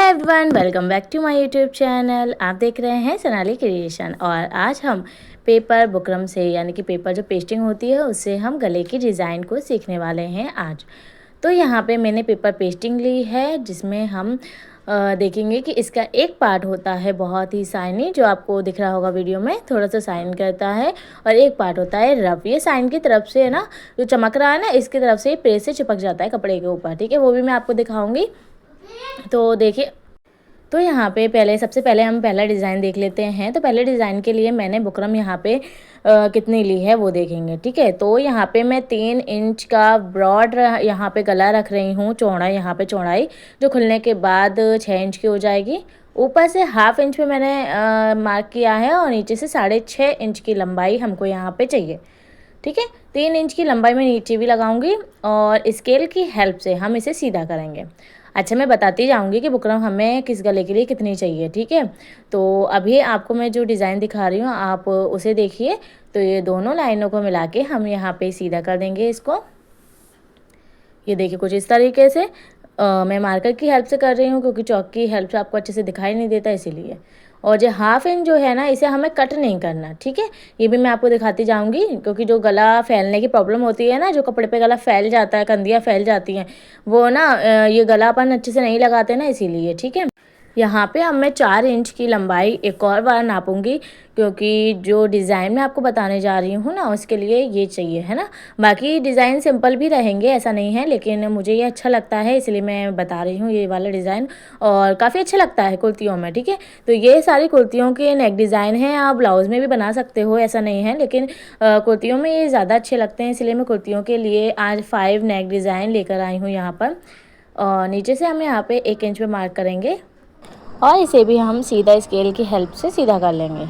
Hi everyone, welcome back to my YouTube channel. आप देख रहे हैं सोनाली क्रिएशन। और आज हम पेपर बुकरम से यानी कि पेपर जो पेस्टिंग होती है उससे हम गले की डिज़ाइन को सीखने वाले हैं आज। तो यहाँ पे मैंने पेपर पेस्टिंग ली है जिसमें हम देखेंगे कि इसका एक पार्ट होता है बहुत ही शाइनी, जो आपको दिख रहा होगा वीडियो में, थोड़ा सा शाइन करता है, और एक पार्ट होता है रफ। ये शाइन की तरफ से ना, जो चमक रहा है ना, इसकी तरफ से प्रेस से चिपक जाता है कपड़े के ऊपर। ठीक है, वो भी मैं आपको दिखाऊंगी। तो देखिए, तो यहाँ पे सबसे पहले हम पहला डिज़ाइन देख लेते हैं। तो पहले डिज़ाइन के लिए मैंने बुकरम यहाँ पे कितनी ली है वो देखेंगे। ठीक है, तो यहाँ पे मैं 3 इंच का ब्रॉड यहाँ पे गला रख रही हूँ, चौड़ा यहाँ पे चौड़ाई, जो खुलने के बाद 6 इंच की हो जाएगी। ऊपर से ½ इंच पे मैंने मार्क किया है, और नीचे से 6.5 इंच की लंबाई हमको यहाँ पे चाहिए। ठीक है, 3 इंच की लंबाई में नीचे भी लगाऊंगी, और स्केल की हेल्प से हम इसे सीधा करेंगे। अच्छा, मैं बताती जाऊंगी कि बुकरम हमें किस गले के लिए कितनी चाहिए। ठीक है, तो अभी आपको मैं जो डिज़ाइन दिखा रही हूँ आप उसे देखिए। तो ये दोनों लाइनों को मिला के हम यहाँ पे सीधा कर देंगे इसको। ये देखिए, कुछ इस तरीके से मैं मार्कर की हेल्प से कर रही हूँ, क्योंकि चौक की हेल्प से आपको अच्छे से दिखाई नहीं देता इसीलिए। और जो ½ इंच जो है ना, इसे हमें कट नहीं करना। ठीक है, ये भी मैं आपको दिखाती जाऊंगी, क्योंकि जो गला फैलने की प्रॉब्लम होती है ना, जो कपड़े पे गला फैल जाता है, कंधियाँ फैल जाती हैं, वो ना ये गला अपन अच्छे से नहीं लगाते ना, इसीलिए। ठीक है, यहाँ पे अब मैं 4 इंच की लंबाई एक और बार नापूंगी, क्योंकि जो डिज़ाइन मैं आपको बताने जा रही हूँ ना, उसके लिए ये चाहिए, है ना। बाकी डिज़ाइन सिंपल भी रहेंगे, ऐसा नहीं है, लेकिन मुझे ये अच्छा लगता है इसलिए मैं बता रही हूँ ये वाला डिज़ाइन, और काफ़ी अच्छा लगता है कुर्तियों में। ठीक है, तो ये सारी कुर्तियों के नेक डिज़ाइन हैं, आप ब्लाउज़ में भी बना सकते हो, ऐसा नहीं है, लेकिन कुर्तियों में ये ज़्यादा अच्छे लगते हैं, इसलिए मैं कुर्तियों के लिए आज 5 नेक डिज़ाइन लेकर आई हूँ यहाँ पर। और नीचे से हम यहाँ पे 1 इंच पे मार्क करेंगे, और इसे भी हम सीधा स्केल की हेल्प से सीधा कर लेंगे।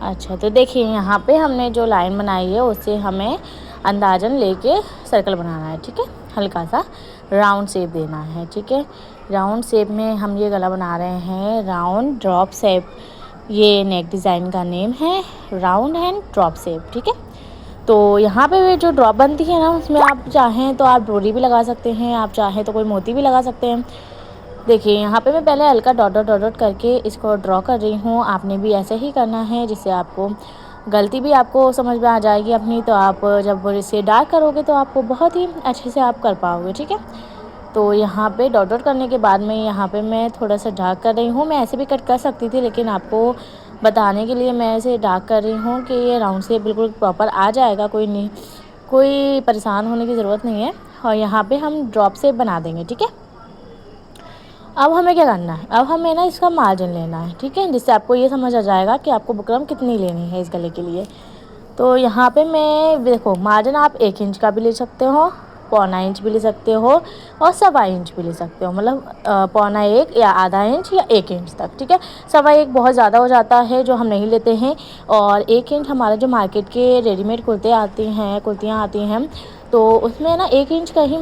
अच्छा, तो देखिए यहाँ पे हमने जो लाइन बनाई है उससे हमें अंदाजन लेके सर्कल बनाना है। ठीक है, हल्का सा राउंड शेप देना है। ठीक है, राउंड शेप में हम ये गला बना रहे हैं, राउंड ड्रॉप शेप। ये नेक डिज़ाइन का नेम है, राउंड एंड ड्रॉप शेप। ठीक है, तो यहाँ पे जो ड्रॉप बनती है ना, उसमें आप चाहें तो आप डोरी भी लगा सकते हैं, आप चाहें तो कोई मोती भी लगा सकते हैं। देखिए, यहाँ पे मैं पहले हल्का डॉट डॉट डॉट डॉट करके इसको ड्रॉ कर रही हूँ। आपने भी ऐसे ही करना है, जिससे आपको गलती भी आपको समझ में आ जाएगी अपनी। तो आप जब इसे डार्क करोगे तो आपको बहुत ही अच्छे से आप कर पाओगे। ठीक है, तो यहाँ पे डॉट डॉट करने के बाद में यहाँ पे मैं थोड़ा सा डार्क कर रही हूँ। मैं ऐसे भी कट कर सकती थी, लेकिन आपको बताने के लिए मैं इसे डार्क कर रही हूँ कि ये राउंड शेप बिल्कुल प्रॉपर आ जाएगा, कोई परेशान होने की ज़रूरत नहीं है। और यहाँ पे हम ड्रॉप शेप बना देंगे। ठीक है, अब हमें क्या करना है, अब हमें ना इसका मार्जिन लेना है। ठीक है, जिससे आपको ये समझ आ जाएगा कि आपको बुकरम कितनी लेनी है इस गले के लिए। तो यहाँ पे मैं देखो, मार्जिन आप 1 इंच का भी ले सकते हो, 1.25 इंच भी ले सकते हो, और 1.25 इंच भी ले सकते हो, मतलब 1.25 या आधा इंच या 1 इंच तक। ठीक है, 1.25 बहुत ज़्यादा हो जाता है, जो हम नहीं लेते हैं। और 1 इंच हमारा जो मार्केट के रेडीमेड कुर्तियाँ आती हैं, तो उसमें ना 1 इंच का ही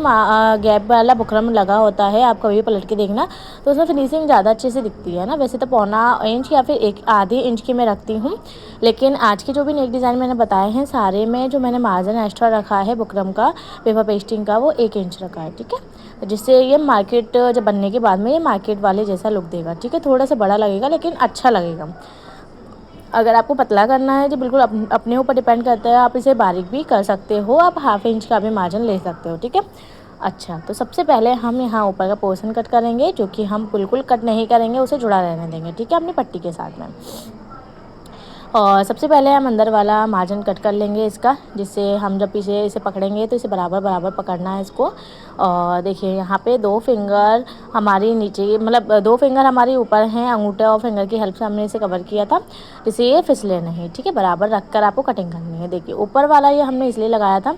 गैप वाला बुकरम लगा होता है। आप कभी पलट के देखना, तो उसमें फिनिशिंग ज़्यादा अच्छे से दिखती है ना। वैसे तो 1.25 इंच या फिर आधे इंच की मैं रखती हूँ, लेकिन आज के जो भी नेक डिज़ाइन मैंने बताए हैं सारे में, जो मैंने मार्जिन एक्स्ट्रा रखा है बुकरम का पेपर पेस्टिंग का, वो 1 इंच रखा है। ठीक है, जिससे ये मार्केट जब बनने के बाद में ये मार्केट वाले जैसा लुक देगा। ठीक है, थोड़ा सा बड़ा लगेगा लेकिन अच्छा लगेगा। अगर आपको पतला करना है, जो बिल्कुल अपने ऊपर डिपेंड करता है, आप इसे बारीक भी कर सकते हो, आप ½ इंच का भी मार्जिन ले सकते हो। ठीक है, अच्छा, तो सबसे पहले हम यहाँ ऊपर का पोर्शन कट करेंगे, जो कि हम बिल्कुल कट नहीं करेंगे, उसे जुड़ा रहने देंगे। ठीक है, अपनी पट्टी के साथ में। और सबसे पहले हम अंदर वाला मार्जिन कट कर लेंगे इसका, जिससे हम जब पीछे इसे पकड़ेंगे तो इसे बराबर बराबर पकड़ना है इसको। और देखिए, यहाँ पे 2 फिंगर हमारी नीचे, मतलब 2 फिंगर हमारी ऊपर हैं, अंगूठे और फिंगर की हेल्प से हमने इसे कवर किया था, जिससे ये फिसले नहीं। ठीक है, बराबर रख कर आपको कटिंग करनी है। देखिए, ऊपर वाला ये हमने इसलिए लगाया था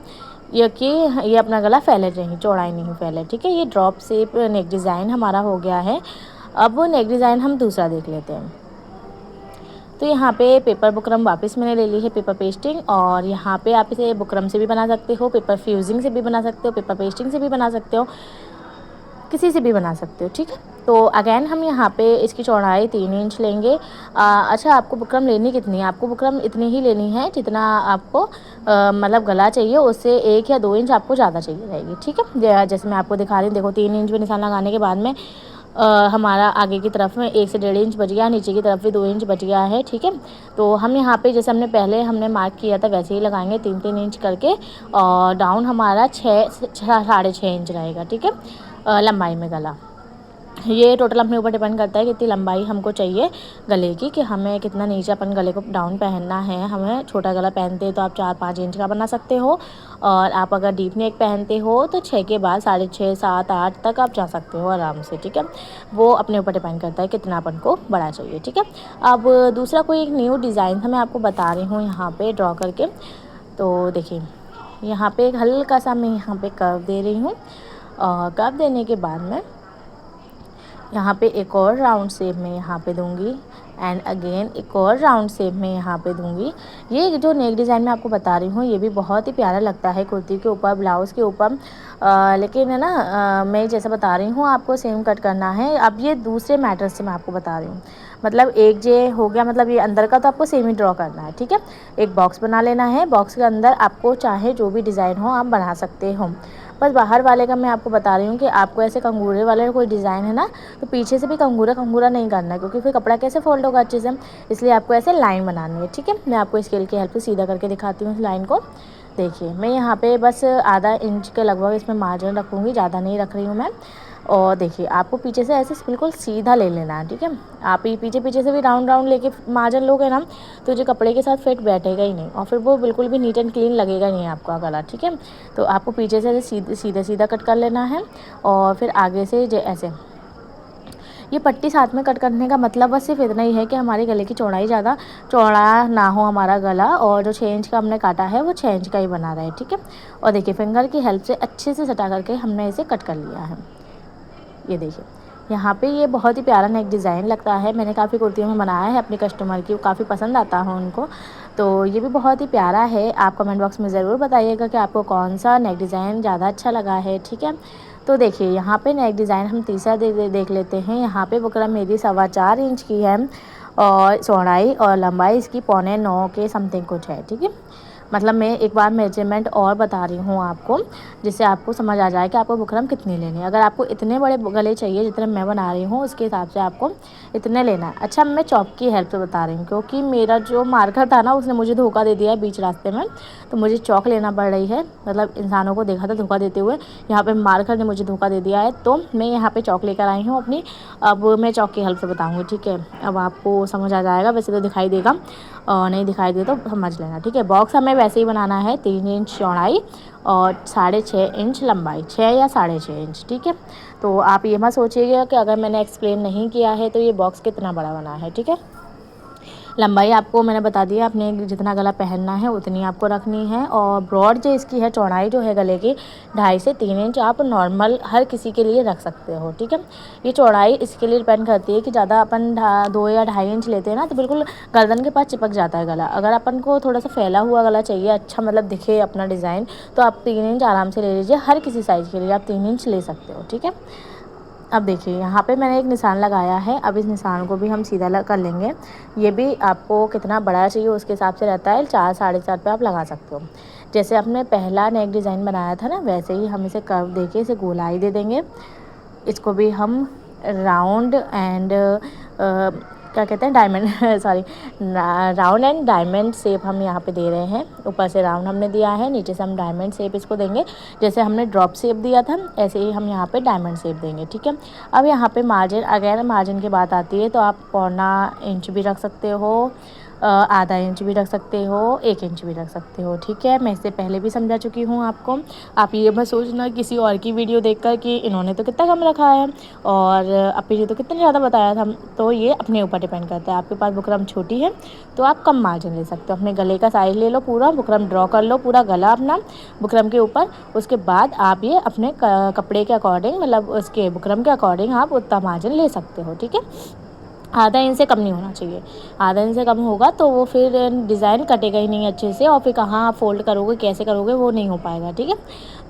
ये कि ये अपना गला फैले नहीं, चौड़ाई नहीं फैले। ठीक है, ये ड्रॉप शेप नेक डिज़ाइन हमारा हो गया है। अब नेक डिज़ाइन हम दूसरा देख लेते हैं। तो यहाँ पे पेपर बुकरम वापस मैंने ले ली है, पेपर पेस्टिंग। और यहाँ पे आप इसे बुकरम से भी बना सकते हो, पेपर फ्यूजिंग से भी बना सकते हो, पेपर पेस्टिंग से भी बना सकते हो। किसी से भी बना सकते हो, ठीक है। तो अगेन हम यहाँ पे इसकी चौड़ाई 3 इंच लेंगे। अच्छा, आपको बुकरम लेनी कितनी है? आपको बुकरम इतनी ही लेनी है जितना आपको मतलब गला चाहिए, उससे 1 या 2 इंच आपको ज़्यादा चाहिए रहेगी, ठीक है। जैसे मैं आपको दिखा रही हूँ, देखो 3 इंच में निशान लगाने के बाद में हमारा आगे की तरफ में 1 से 1.5 इंच बच गया, नीचे की तरफ भी 2 इंच बच गया है, ठीक है। तो हम यहाँ पे जैसे हमने पहले मार्क किया था वैसे ही लगाएंगे 3-3 इंच करके, और डाउन हमारा 6-6.5 इंच रहेगा, ठीक है, लंबाई में गला। ये टोटल अपने ऊपर डिपेंड करता है कितनी लंबाई हमको चाहिए गले की, कि हमें कितना नीचे अपन गले को डाउन पहनना है। हमें छोटा गला पहनते हैं तो आप 4-5 इंच का बना सकते हो, और आप अगर डीप नेक पहनते हो तो 6 के बाद 6.5, 7, 8 तक आप जा सकते हो आराम से, ठीक है। वो अपने ऊपर डिपेंड करता है कितना अपन को बड़ा चाहिए, ठीक है। अब दूसरा कोई एक न्यू डिज़ाइन था, मैं आपको बता रही हूँ यहाँ पर ड्रॉ करके। तो देखिए यहाँ पर एक हल्का सा मैं यहाँ पर कर्व दे रही हूँ, और कर्व देने के बाद में यहाँ पे एक और राउंड शेप में यहाँ पे दूंगी, एंड अगेन एक और राउंड शेप में यहाँ पे दूंगी। ये जो नेक डिज़ाइन मैं आपको बता रही हूँ ये भी बहुत ही प्यारा लगता है कुर्ती के ऊपर, ब्लाउज़ के ऊपर, लेकिन है ना मैं जैसे बता रही हूँ आपको सेम कट करना है। अब ये दूसरे मैटर से मैं आपको बता रही हूँ, मतलब एक जे हो गया, मतलब ये अंदर का तो आपको सेम ही ड्रॉ करना है, ठीक है। एक बॉक्स बना लेना है, बॉक्स के अंदर आपको चाहे जो भी डिज़ाइन हो आप बना सकते हो। बस बाहर वाले का मैं आपको बता रही हूँ कि आपको ऐसे कंगूरे वाले कोई डिज़ाइन है ना, तो पीछे से भी कंगूरा नहीं करना है, क्योंकि फिर कपड़ा कैसे फोल्ड होगा अच्छे से, इसलिए आपको ऐसे लाइन बनानी है, ठीक है। मैं आपको स्केल की हेल्प से सीधा करके दिखाती हूँ इस लाइन को। देखिए मैं यहाँ पे बस आधा इंच के लगभग इसमें मार्जिन रखूँगी, ज़्यादा नहीं रख रही हूँ मैं। और देखिए आपको पीछे से ऐसे बिल्कुल सीधा ले लेना है, ठीक है। आप ही पीछे से भी राउंड लेके मार्जिन लोगे ना तो जो कपड़े के साथ फिट बैठेगा ही नहीं, और फिर वो बिल्कुल भी नीट एंड क्लीन लगेगा नहीं आपका गला, ठीक है। तो आपको पीछे से सीधा कट कर लेना है, और फिर आगे से ऐसे ये पट्टी साथ में कट करने का मतलब बस सिर्फ इतना ही है कि हमारे गले की चौड़ाई ज़्यादा चौड़ा ना हो हमारा गला, और जो 6 इंच का हमने काटा है वो 6 इंच का ही बना रहा है, ठीक है। और देखिए फिंगर की हेल्प से अच्छे से सटा करके हमने इसे कट कर लिया है। ये देखिए यहाँ पे ये बहुत ही प्यारा नेक डिज़ाइन लगता है, मैंने काफ़ी कुर्तियों में बनाया है अपने कस्टमर की, काफ़ी पसंद आता है उनको। तो ये भी बहुत ही प्यारा है। आप कमेंट बॉक्स में ज़रूर बताइएगा कि आपको कौन सा नेक डिज़ाइन ज़्यादा अच्छा लगा है, ठीक है। तो देखिए यहाँ पे नेक डिज़ाइन हम तीसरा देख लेते हैं। यहाँ पे बुकरम मेरी 4.25 इंच की है, और चौड़ाई और लंबाई इसकी 8.25 के समथिंग कुछ है, ठीक है। मतलब मैं एक बार मेजरमेंट और बता रही हूँ आपको, जिससे आपको समझ आ जाए कि आपको बुकरम कितनी लेनी है। अगर आपको इतने बड़े गले चाहिए जितने मैं बना रही हूँ उसके हिसाब से आपको इतने लेना है। अच्छा, मैं चॉक की हेल्प से बता रही हूँ, क्योंकि मेरा जो मार्कर था ना उसने मुझे धोखा दे दिया है बीच रास्ते में, तो मुझे चॉक लेना पड़ रही है। मतलब इंसानों को देखा था धोखा देते हुए, यहाँ पर मार्कर ने मुझे धोखा दे दिया है, तो मैं यहाँ पर चॉक लेकर आई हूँ अपनी। अब मैं चॉक की हेल्प से बताऊँगी, ठीक है। अब आपको समझ आ जाएगा, वैसे तो दिखाई देगा, और नहीं दिखाई दे तो समझ लेना, ठीक है। बॉक्स हमें वैसे ही बनाना है, 3 इंच चौड़ाई और 6.5 इंच लंबाई, 6 या 6.5 इंच, ठीक है। तो आप ये मत सोचिएगा कि अगर मैंने एक्सप्लेन नहीं किया है तो ये बॉक्स कितना बड़ा बना है, ठीक है। लंबाई आपको मैंने बता दिया, अपने जितना गला पहनना है उतनी आपको रखनी है। और ब्रॉड जो इसकी है, चौड़ाई जो है गले की 2.5 से 3 इंच आप नॉर्मल हर किसी के लिए रख सकते हो, ठीक है। ये चौड़ाई इसके लिए डिपेंड करती है कि ज़्यादा अपन 2 या 2.5 इंच लेते हैं ना तो बिल्कुल गर्दन के पास चिपक जाता है गला। अगर अपन को थोड़ा सा फैला हुआ गला चाहिए, अच्छा मतलब दिखे अपना डिज़ाइन, तो आप 3 इंच आराम से ले लीजिए। हर किसी साइज़ के लिए आप 3 इंच ले सकते हो, ठीक है। अब देखिए यहाँ पे मैंने एक निशान लगाया है, अब इस निशान को भी हम सीधा कर लेंगे। ये भी आपको कितना बड़ा चाहिए उसके हिसाब से रहता है, 4 4.5 पे आप लगा सकते हो। जैसे आपने पहला नेक डिज़ाइन बनाया था ना, वैसे ही हम इसे कर्व देके इसे गोलाई दे देंगे। इसको भी हम राउंड एंड क्या कहते हैं, diamond sorry, round and diamond shape हम यहाँ पे दे रहे हैं। ऊपर से राउंड हमने दिया है, नीचे से हम डायमंड शेप इसको देंगे। जैसे हमने ड्रॉप शेप दिया था ऐसे ही हम यहाँ पे डायमंड शेप देंगे, ठीक है। अब यहाँ पे मार्जिन, अगर मार्जिन की बात आती है तो आप 1.25 इंच भी रख सकते हो, आधा इंच भी रख सकते हो, 1 इंच भी रख सकते हो, ठीक है। मैं इससे पहले भी समझा चुकी हूँ आपको। आप ये मत सोचना किसी और की वीडियो देखकर कि इन्होंने तो कितना कम रखा है और अपने तो कितना ज़्यादा बताया था। तो ये अपने ऊपर डिपेंड करता है। आपके पास बुकरम छोटी है तो आप कम मार्जिन ले सकते हो। अपने गले का साइज़ ले लो, पूरा बुकरम ड्रॉ कर लो, पूरा गला अपना बुकरम के ऊपर। उसके बाद आप ये अपने कपड़े के अकॉर्डिंग, मतलब उसके बुकरम के अकॉर्डिंग आप उतना मार्जिन ले सकते हो, ठीक है। आधा इंच से कम नहीं होना चाहिए। आधा इंच से कम होगा तो वो फिर डिज़ाइन कटेगा ही नहीं अच्छे से, और फिर कहाँ आप फोल्ड करोगे, कैसे करोगे, वो नहीं हो पाएगा, ठीक है।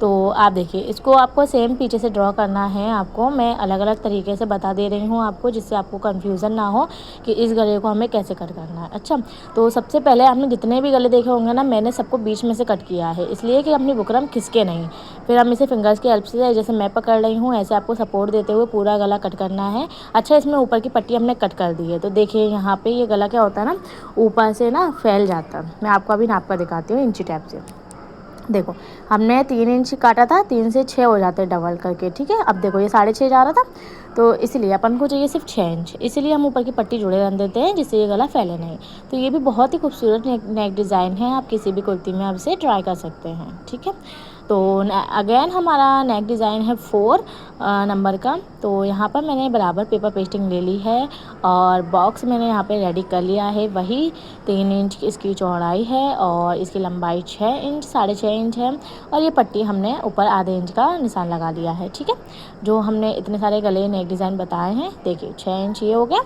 तो आप देखिए, इसको आपको सेम पीछे से ड्रॉ करना है। आपको मैं अलग अलग तरीके से बता दे रही हूँ आपको, जिससे आपको कन्फ्यूज़न ना हो कि इस गले को हमें कैसे कट करना है। अच्छा, तो सबसे पहले आपने जितने भी गले देखे होंगे ना, मैंने सबको बीच में से कट किया है, इसलिए कि अपनी बुकरम खिसके नहीं। फिर हम इसे फिंगर्स की हेल्प से, जैसे मैं पकड़ रही हूँ, ऐसे आपको सपोर्ट देते हुए पूरा गला कट करना है। अच्छा, इसमें ऊपर की पट्टी हमने कट कर दी है। तो देखिए यहाँ पे ये गला क्या होता है ना, ऊपर से ना फैल जाता है। मैं आपको अभी नाप कर दिखाती हूँ इंची टैप से। देखो, हमने 3 इंच काटा था, 3 से 6 हो जाते हैं डबल करके, ठीक है। अब देखो ये 6.5 जा रहा था, तो इसलिए अपन को चाहिए सिर्फ 6 इंच, इसीलिए हम ऊपर की पट्टी जुड़े रहने देते हैं, जिससे ये गला फैले नहीं। तो ये भी बहुत ही खूबसूरत नेक डिज़ाइन है, आप किसी भी कुर्ती में आप इसे ट्राई कर सकते हैं, ठीक है। तो अगेन हमारा नेक डिज़ाइन है 4 नंबर का। तो यहाँ पर मैंने बराबर पेपर पेस्टिंग ले ली है और बॉक्स मैंने यहाँ पे रेडी कर लिया है। वही 3 इंच की इसकी चौड़ाई है और इसकी लंबाई 6 इंच 6.5 इंच है। और ये पट्टी हमने ऊपर आधे इंच का निशान लगा लिया है, ठीक है। जो हमने इतने सारे गले नेक डिज़ाइन बताए हैं, देखिए 6 इंच ये हो गया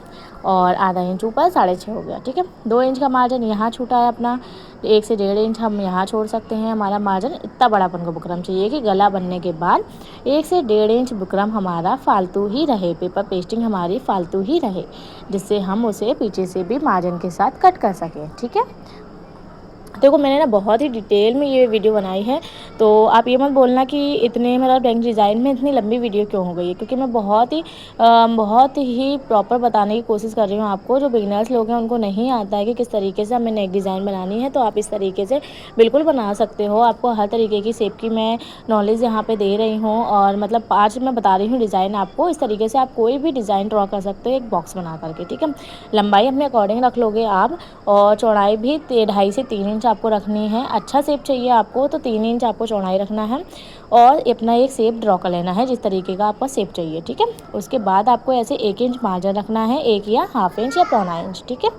और आधा इंच ऊपर 6.5 हो गया, ठीक है। 2 इंच का मार्जिन यहाँ छूटा है अपना, 1 से 1.5 इंच हम यहाँ छोड़ सकते हैं। हमारा मार्जिन इतना बड़ा अपन को बुकरम चाहिए कि गला बनने के बाद 1 से 1.5 इंच बुकरम हमारा फालतू ही रहे, पेपर पेस्टिंग हमारी फालतू ही रहे, जिससे हम उसे पीछे से भी मार्जिन के साथ कट कर सकें, ठीक है। देखो मैंने ना बहुत ही डिटेल में ये वीडियो बनाई है, तो आप ये मत बोलना कि इतने मतलब बैंक डिज़ाइन में इतनी लंबी वीडियो क्यों हो गई है, क्योंकि मैं बहुत ही प्रॉपर बताने की कोशिश कर रही हूँ आपको। जो बिगिनर्स लोग हैं उनको नहीं आता है कि किस तरीके से हमें नेक डिज़ाइन बनानी है, तो आप इस तरीके से बिल्कुल बना सकते हो। आपको हर तरीके की शेप की मैं नॉलेज यहाँ पर दे रही हूँ, और मतलब 5 मैं बता रही हूँ डिज़ाइन आपको। इस तरीके से आप कोई भी डिज़ाइन ड्रॉ कर सकते हो एक बॉक्स बना करके, ठीक है। लंबाई अपने अकॉर्डिंग रख लोगे आप, और चौड़ाई भी 2.5 से 3 इंच आपको रखनी है। अच्छा शेप चाहिए आपको तो 3 इंच आपको चौड़ाई रखना है, और अपना एक शेप ड्रॉ कर लेना है जिस तरीके का आपका शेप चाहिए, ठीक है। उसके बाद आपको ऐसे 1 इंच मार्जिन रखना है, 1 या ½ इंच या पौना इंच, ठीक है।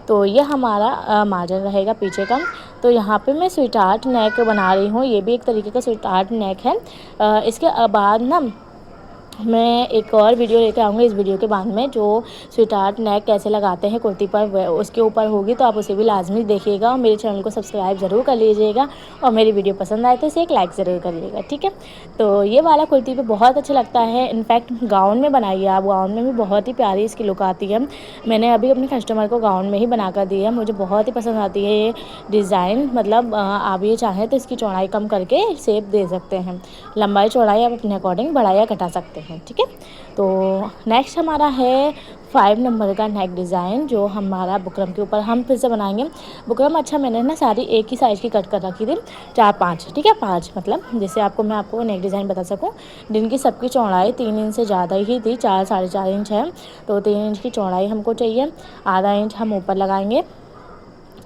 तो ये हमारा मार्जिन रहेगा पीछे का। तो यहाँ पे मैं स्वीट हार्ट नेक बना रही हूँ, ये भी एक तरीके का स्वीट हार्ट नेक है। इसके बाद ना मैं एक और वीडियो लेकर आऊँगी इस वीडियो के बाद में, जो स्वीट हार्ट नेक कैसे लगाते हैं कुर्ती पर उसके ऊपर होगी, तो आप उसे भी लाजमी देखिएगा और मेरे चैनल को सब्सक्राइब ज़रूर कर लीजिएगा, और मेरी वीडियो पसंद आए तो इसे एक लाइक ज़रूर करिएगा, ठीक है। तो ये वाला कुर्ती पे बहुत अच्छा लगता है। इनफैक्ट गाउन में बनाइए आप, गाउन में भी बहुत ही प्यारी इसकी लुक आती है। मैंने अभी अपने कस्टमर को गाउन में ही बना कर दी है, मुझे बहुत ही पसंद आती है ये डिज़ाइन। मतलब आप ये चाहें तो इसकी चौड़ाई कम करके शेप दे सकते हैं, लंबाई चौड़ाई आप अपने अकॉर्डिंग बढ़ा या घटा सकते हैं, ठीक है। तो नेक्स्ट हमारा है 5 नंबर का नेक डिज़ाइन, जो हमारा बुकरम के ऊपर हम फिर से बनाएंगे। बुकरम अच्छा मैंने ना सारी एक ही साइज़ की कट कर रखी थी, 4-5, ठीक है, 5 मतलब जैसे मैं आपको नेक डिज़ाइन बता सकूं, जिनकी सबकी चौड़ाई 3 इंच से ज़्यादा ही थी, 4 4.5 इंच है। तो 3 इंच की चौड़ाई हमको चाहिए, आधा इंच हम ऊपर लगाएंगे।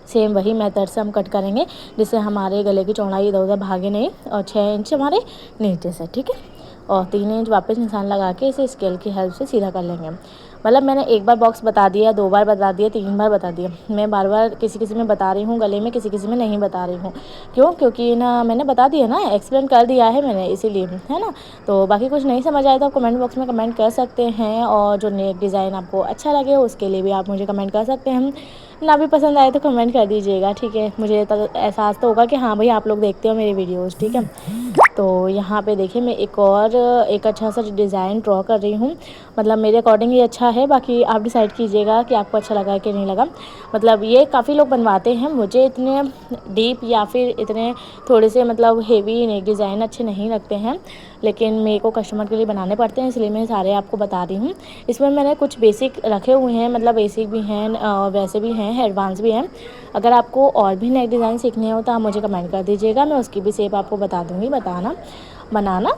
सेम वही मेथड से हम कट करेंगे, जिससे हमारे गले की चौड़ाई इधर उधर भागे नहीं, और 6 इंच हमारे नीचे से, ठीक है। और 3 इंच वापस निशान लगा के इसे स्केल की हेल्प से सीधा कर लेंगे। मतलब मैंने एक बार बॉक्स बता दिया, 2 बार बता दिया, 3 बार बता दिया। मैं बार बार किसी में बता रही हूँ गले में, किसी में नहीं बता रही हूँ। क्यों? क्योंकि ना मैंने बता दिया ना, एक्सप्लेन कर दिया है मैंने, इसीलिए, है ना। तो बाकी कुछ नहीं समझ आए तो आप कमेंट बॉक्स में कमेंट कर सकते हैं, और जो नेक डिज़ाइन आपको अच्छा लगे उसके लिए भी आप मुझे कमेंट कर सकते हैं। ना भी पसंद आए तो कमेंट कर दीजिएगा, ठीक है। मुझे एहसास तो होगा कि हाँ भाई आप लोग देखते हो मेरी वीडियोज़, ठीक है। तो यहाँ पे देखिए मैं एक अच्छा सा डिज़ाइन ड्रॉ कर रही हूँ। मतलब मेरे अकॉर्डिंग ये अच्छा है, बाकी आप डिसाइड कीजिएगा कि आपको अच्छा लगा कि नहीं लगा। मतलब ये काफ़ी लोग बनवाते हैं, मुझे इतने डीप या फिर इतने थोड़े से मतलब हेवी नेक डिज़ाइन अच्छे नहीं लगते हैं, लेकिन मेरे को कस्टमर के लिए बनाने पड़ते हैं, इसलिए मैं सारे आपको बता रही हूँ। इसमें मैंने कुछ बेसिक रखे हुए हैं, मतलब बेसिक भी हैं, वैसे भी हैं, एडवांस भी हैं। अगर आपको और भी नेक डिज़ाइन सीखने हो तो आप मुझे कमेंट कर दीजिएगा, मैं उसकी भी शेप आपको बता दूँगी बनाना।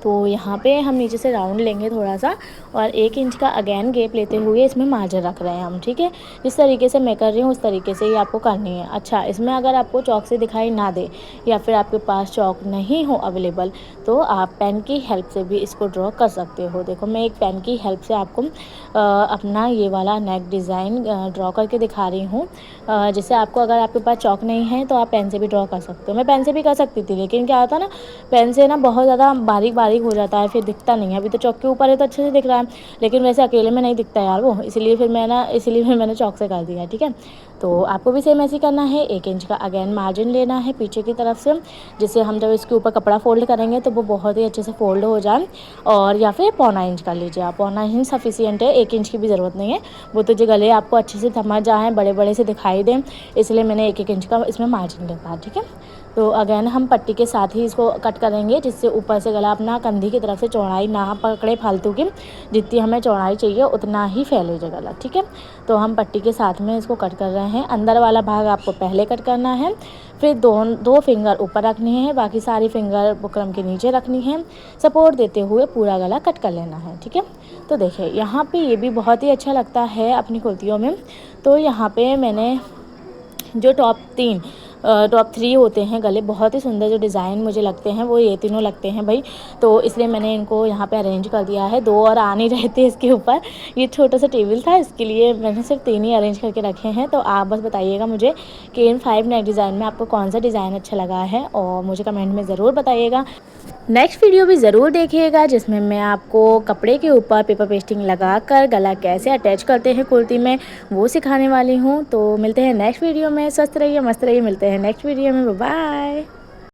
तो यहाँ पे हम नीचे से राउंड लेंगे थोड़ा सा, और 1 इंच का अगेन गैप लेते हुए इसमें मार्जिन रख रहे हैं हम, ठीक है। जिस तरीके से मैं कर रही हूँ उस तरीके से ही आपको करनी है। अच्छा, इसमें अगर आपको चौक से दिखाई ना दे या फिर आपके पास चौक नहीं हो अवेलेबल, तो आप पेन की हेल्प से भी इसको ड्रॉ कर सकते हो। देखो मैं एक पेन की हेल्प से आपको अपना ये वाला नेक डिज़ाइन ड्रॉ करके दिखा रही हूँ। जैसे आपको अगर आपके पास चौक नहीं है तो आप पेन से भी ड्रॉ कर सकते हो। मैं पेन से भी कर सकती थी, लेकिन क्या होता ना, पेन से ना बहुत ज़्यादा बारीक बारीक हो जाता है, फिर दिखता नहीं है। अभी तो चौक के ऊपर है तो अच्छे से दिख रहा है, लेकिन वैसे अकेले में नहीं दिखता यार वो, इसलिए फिर मैंने चौक से कर दिया, ठीक है। तो आपको भी सेम ऐसे ही करना है। 1 इंच का अगेन मार्जिन लेना है पीछे की तरफ से, जिससे हम जब इसके ऊपर कपड़ा फोल्ड करेंगे तो वो बहुत ही अच्छे से फोल्ड हो जाए। और या फिर 1.25 इंच कर लीजिए आप, 1.25 इंच सफिशियंट है, 1 इंच की भी ज़रूरत नहीं है। वो तो जो गले आपको अच्छे से समझ जाए, बड़े बड़े से दिखाई दें, इसलिए मैंने 1-1 इंच का इसमें मार्जिन रखा, ठीक है। तो अगेन हम पट्टी के साथ ही इसको कट करेंगे, जिससे ऊपर से गला अपना कंधी की तरफ से चौड़ाई ना पकड़े फालतू की, जितनी हमें चौड़ाई चाहिए उतना ही फैले जो गला, ठीक है। तो हम पट्टी के साथ में इसको कट कर रहे हैं। अंदर वाला भाग आपको पहले कट करना है, फिर दो फिंगर ऊपर रखनी है, बाकी सारी फिंगर बुकरम के नीचे रखनी है, सपोर्ट देते हुए पूरा गला कट कर लेना है, ठीक है। तो देखिए यहाँ पे ये भी बहुत ही अच्छा लगता है अपनी कुर्तियों में। तो यहाँ पे मैंने जो टॉप 3 होते हैं गले, बहुत ही सुंदर जो डिज़ाइन मुझे लगते हैं वो ये तीनों लगते हैं भाई, तो इसलिए मैंने इनको यहाँ पे अरेंज कर दिया है। 2 और आ नहीं रहे थे इसके ऊपर, ये छोटा सा टेबल था, इसके लिए मैंने सिर्फ 3 ही अरेंज करके रखे हैं। तो आप बस बताइएगा मुझे कि इन 5 नेक डिज़ाइन में आपको कौन सा डिज़ाइन अच्छा लगा है, और मुझे कमेंट में ज़रूर बताइएगा। नेक्स्ट वीडियो भी ज़रूर देखिएगा, जिसमें मैं आपको कपड़े के ऊपर पेपर पेस्टिंग लगाकर गला कैसे अटैच करते हैं कुर्ती में, वो सिखाने वाली हूँ। तो मिलते हैं नेक्स्ट वीडियो में। स्वस्थ रहिए, मस्त रहिए, मिलते हैं नेक्स्ट वीडियो में। Bye bye.